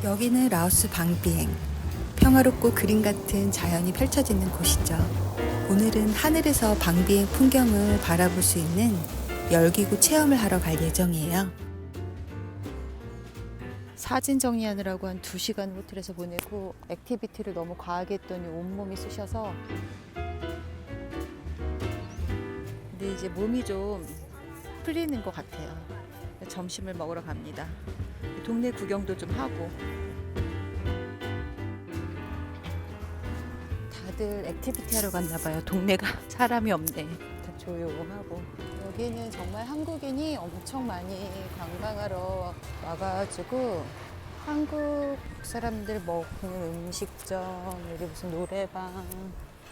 여기는 라오스 방비엥. 평화롭고 그림 같은 자연이 펼쳐지는 곳이죠. 오늘은 하늘에서 방비엥 풍경을 바라볼 수 있는 열기구 체험을 하러 갈 예정이에요. 사진 정리하느라고 한 2시간 호텔에서 보내고 액티비티를 너무 과하게 했더니 온몸이 쑤셔서, 근데 이제 몸이 좀 풀리는 것 같아요. 점심을 먹으러 갑니다. 동네 구경도 좀 하고. 다들 액티비티 하러 갔나 봐요. 동네가 사람이 없네. 다 조용하고. 여기는 정말 한국인이 엄청 많이 관광하러 와가지고 한국 사람들 먹는 음식점, 여기 무슨 노래방,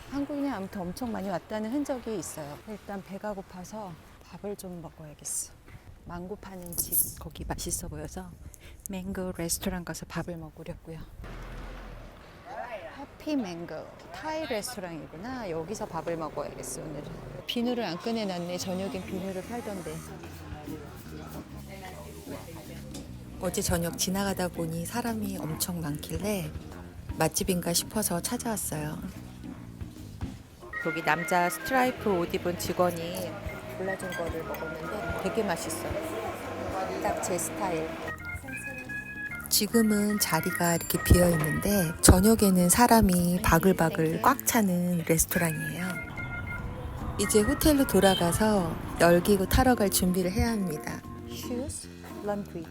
한국인이 아무튼 엄청 많이 왔다는 흔적이 있어요. 일단 배가 고파서 밥을 좀 먹어야겠어. 망고 파는 집, 거기 맛있어 보여서 맹고 레스토랑 가서 밥을 먹으려고요. 해피 맹고 타이 레스토랑이구나. 여기서 밥을 먹어야겠어. 오늘은 비누를 안 꺼내놨네. 저녁엔 비누를 팔던데. 어제 저녁 지나가다 보니 사람이 엄청 많길래 맛집인가 싶어서 찾아왔어요. 여기 남자 스트라이프 옷 입은 직원이 골라준 거를 먹었는데 되게 맛있어요. 딱 제 스타일. 지금은 자리가 이렇게 비어 있는데 저녁에는 사람이 바글바글 꽉 차는 레스토랑이에요. 이제 호텔로 돌아가서 열기구 타러 갈 준비를 해야 합니다. Shoes, laundry.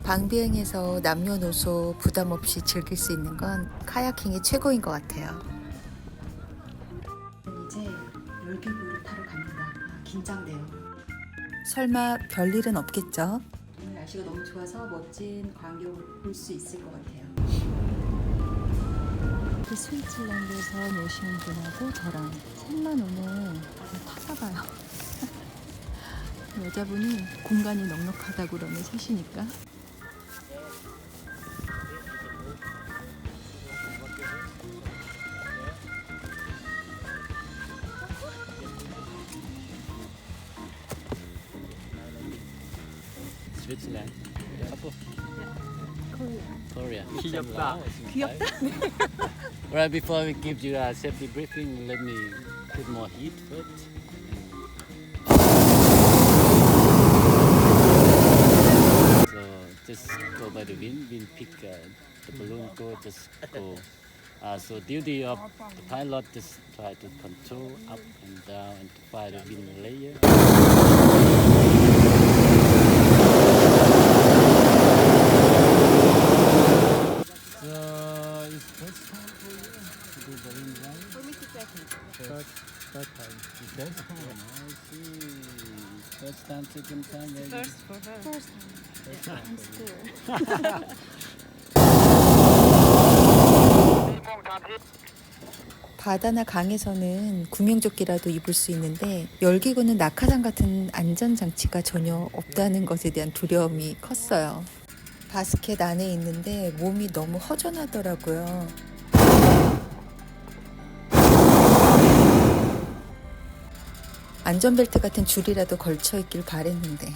방비행에서 남녀노소 부담 없이 즐길 수 있는 건 카야킹이 최고인 것 같아요. 이제 열기구를 타러 갑니다. 긴장돼요. 설마 별일은 없겠죠? 오늘 날씨가 너무 좋아서 멋진 광경을 볼 수 있을 것 같아요. 스위tzerland에서 노시는 분하고 저랑 셋만 오늘 타봐요. 여자분이 공간이 넉넉하다고 그러네, 셋이니까. Switzerland. Couple. Korea. 귀엽다. 귀엽다? Right before we give you a safety briefing, let me put more heat first. So just go by the wind pick the balloon go, just go. So duty of the pilot just try to control up and down and to find the wind layer. First time for you to do balloon ride? For me to second. Third time. First time, I see. First time, second time, maybe. First for her. First time. First time I'm for you. scared. 바다나 강에서는 구명조끼라도 입을 수 있는데 열기구는 낙하산 같은 안전장치가 전혀 없다는 것에 대한 두려움이 컸어요. 바스켓 안에 있는데 몸이 너무 허전하더라고요. 안전벨트 같은 줄이라도 걸쳐 있길 바랬는데.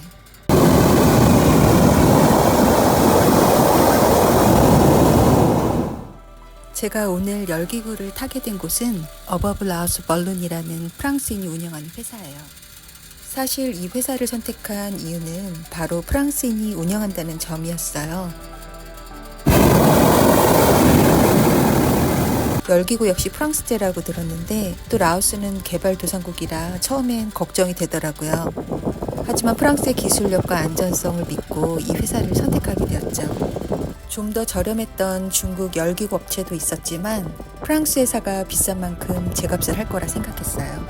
제가 오늘 열기구를 타게 된 곳은 어버브 라우스 벌룬이라는 프랑스인이 운영하는 회사예요. 사실 이 회사를 선택한 이유는 바로 프랑스인이 운영한다는 점이었어요. 열기구 역시 프랑스제라고 들었는데 또 라오스는 개발도상국이라 처음엔 걱정이 되더라고요. 하지만 프랑스의 기술력과 안전성을 믿고 이 회사를 선택하게 되었죠. 좀 더 저렴했던 중국 열기구 업체도 있었지만 프랑스 회사가 비싼 만큼 제값을 할 거라 생각했어요.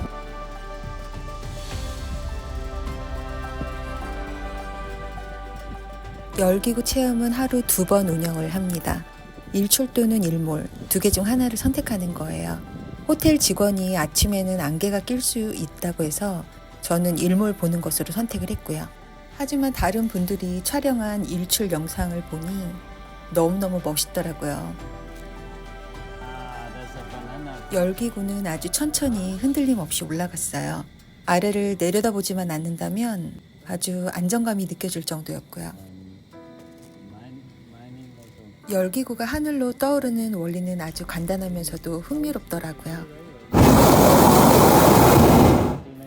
열기구 체험은 하루 2번 운영을 합니다. 일출 또는 일몰, 2개 중 하나를 선택하는 거예요. 호텔 직원이 아침에는 안개가 낄 수 있다고 해서 저는 일몰 보는 것으로 선택을 했고요. 하지만 다른 분들이 촬영한 일출 영상을 보니 너무너무 멋있더라고요. There's a banana. 열기구는 아주 천천히 흔들림 없이 올라갔어요. 아래를 내려다보지만 않는다면 아주 안정감이 느껴질 정도였고요. Mining also. 열기구가 하늘로 떠오르는 원리는 아주 간단하면서도 흥미롭더라고요.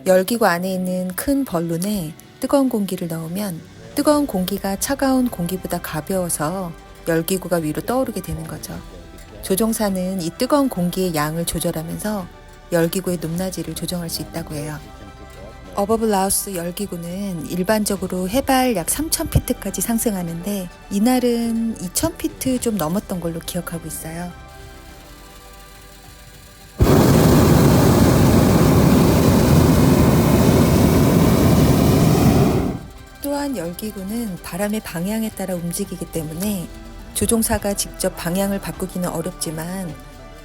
열기구 안에 있는 큰 벌룬에 뜨거운 공기를 넣으면 뜨거운 공기가 차가운 공기보다 가벼워서 열기구가 위로 떠오르게 되는 거죠. 조종사는 이 뜨거운 공기의 양을 조절하면서 열기구의 높낮이를 조정할 수 있다고 해요. 어버브 라오스 열기구는 일반적으로 해발 약 3,000피트까지 상승하는데 이날은 2,000피트 좀 넘었던 걸로 기억하고 있어요. 또한 열기구는 바람의 방향에 따라 움직이기 때문에 조종사가 직접 방향을 바꾸기는 어렵지만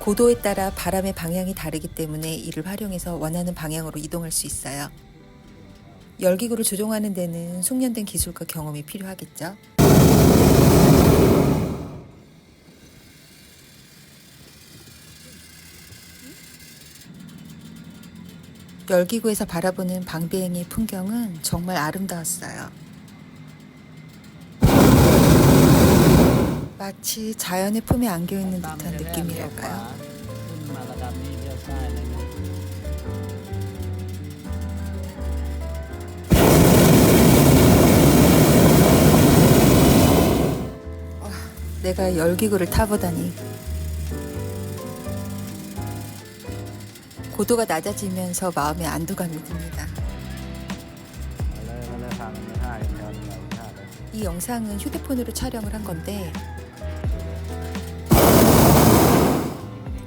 고도에 따라 바람의 방향이 다르기 때문에 이를 활용해서 원하는 방향으로 이동할 수 있어요. 열기구를 조종하는 데는 숙련된 기술과 경험이 필요하겠죠. 열기구에서 바라보는 방비행의 풍경은 정말 아름다웠어요. 마치 자연의 품에 안겨있는 듯한 느낌이랄까요. 내가 열기구를 타보다니. 고도가 낮아지면서 마음에 안도감이 듭니다. 이 영상은 휴대폰으로 촬영을 한 건데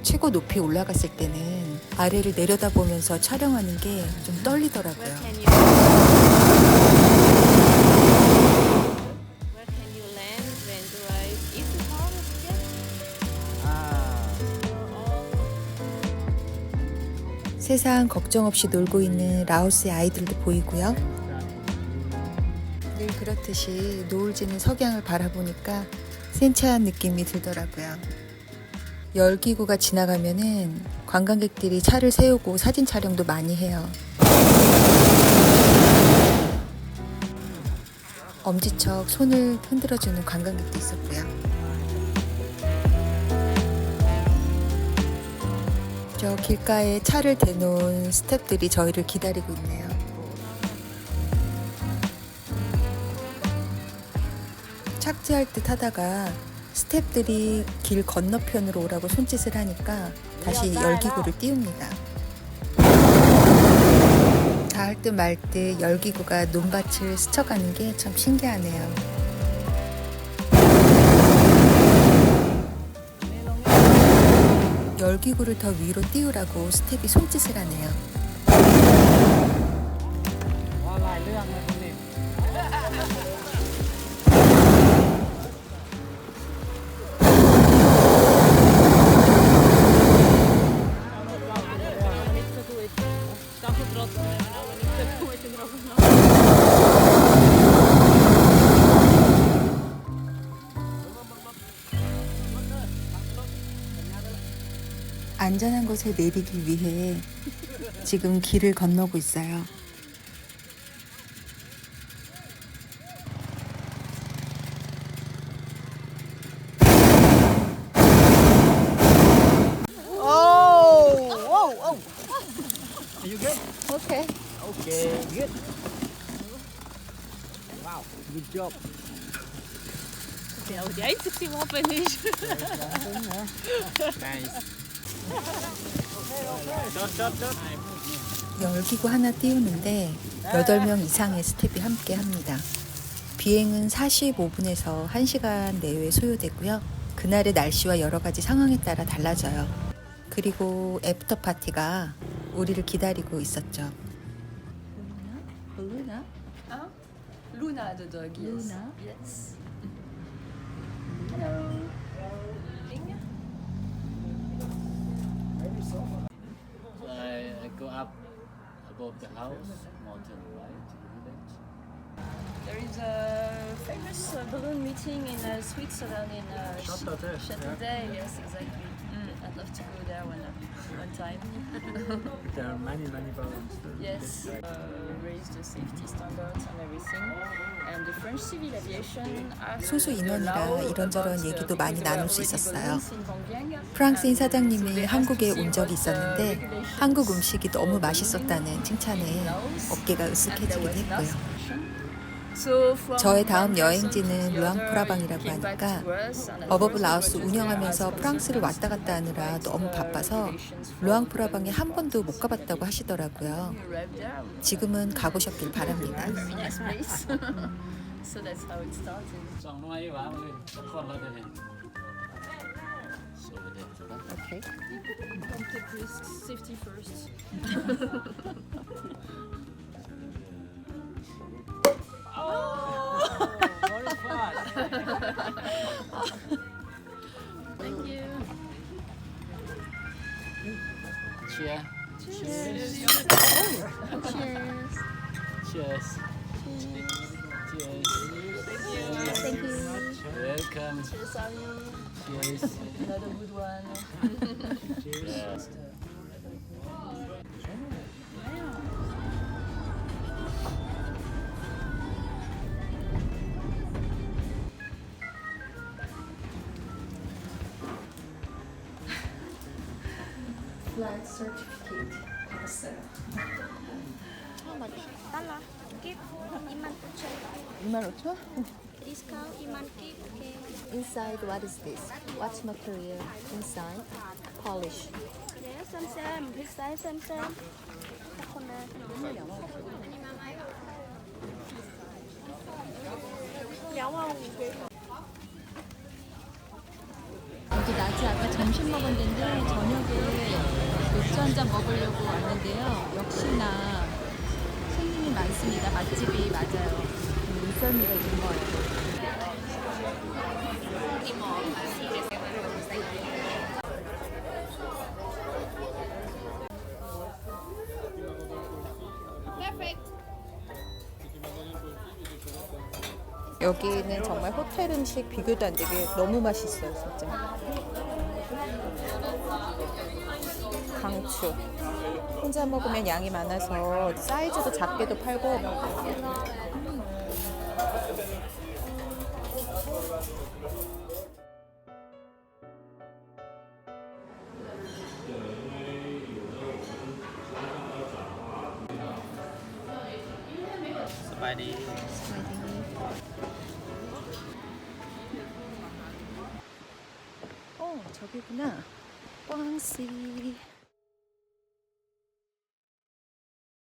최고 높이 올라갔을 때는 아래를 내려다보면서 촬영하는 게 좀 떨리더라고요. Where can you land when drive? Is it hardest yet? 세상 걱정 없이 놀고 있는 라오스의 아이들도 보이고요. 늘 그렇듯이 노을 지는 석양을 바라보니까 센치한 느낌이 들더라고요. 열기구가 지나가면은 관광객들이 차를 세우고 사진 촬영도 많이 해요. 엄지척 손을 흔들어주는 관광객도 있었고요. 저 길가에 차를 대놓은 스태프들이 저희를 기다리고 있네요. 착지할 듯 하다가 스태프들이 길 건너편으로 오라고 손짓을 하니까 다시 열기구를 띄웁니다. 닿을 듯 말 듯 열기구가 논밭을 스쳐가는 게 참 신기하네요. 열기구를 더 위로 띄우라고 스텝이 손짓을 하네요. 안전한 곳에 내리기 위해 지금 길을 건너고 있어요. Are you good? 오케이. Okay, good. Wow, good job. Ja, die einzige Waffe nicht. Nice. 열기구 하나 띄우는데 8명 이상의 스텝이 함께 합니다. 비행은 45분에서 1시간 내외 소요되고요. 그날의 날씨와 여러 가지 상황에 따라 달라져요. 그리고 애프터 파티가 우리를 기다리고 있었죠. Luna? Huh? Luna the dog, yes. Luna? Yes. So I go up above the house, mountain, right? Village. There is a famous balloon meeting in Switzerland in Chateaudet, Chateaudet, yes, exactly. I'd love to go there one day. one time. There are many problems. Yes, raise the safety standards and everything. And the French civil aviation 소수 인원이라 이런저런 얘기도 많이 나눌 수 있었어요. 프랑스인 사장님이 한국에 온 적이 있었는데 한국 음식이 너무 맛있었다는 칭찬에 어깨가 으쓱해지긴 했고요. 저의 다음 여행지는 루앙프라방이라고 하니까 어버브 라오스 운영하면서 프랑스를 왔다 갔다 하느라 너무 바빠서 루앙프라방에 한 번도 못 가봤다고 하시더라고요. 지금은 가보셨길 바랍니다. So that's how it started. Xong nó ấy vào lên, các con lên đây này. So that's that. 오케이. Don't take risks, safety first. Very fast. Thank you. Cheers. Cheers. Cheers. Cheers. Cheers. Thank you. Welcome. Cheers on you. Cheers. Another good one. Cheers. Flight certificate 받았어요. How much? $1. Keep 25,000. 25,000? Discount 2만 keep. Okay. Inside, what is this? What material inside? Polish. Yeah, same. This side same. 여기 낮에 아까 점심 먹은 데인데 저녁에 맥주 한잔 먹으려고 왔는데요. 역시나 손님이 많습니다. 맛집이 맞아요. 인썰미가 있는 것 같아요. 여기는 정말 호텔 음식 비교도 안 되게 너무 맛있어요, 진짜. 강추. 혼자 먹으면 양이 많아서 사이즈도 작게도 팔고. Spidey. 저기구나. 꽝씨.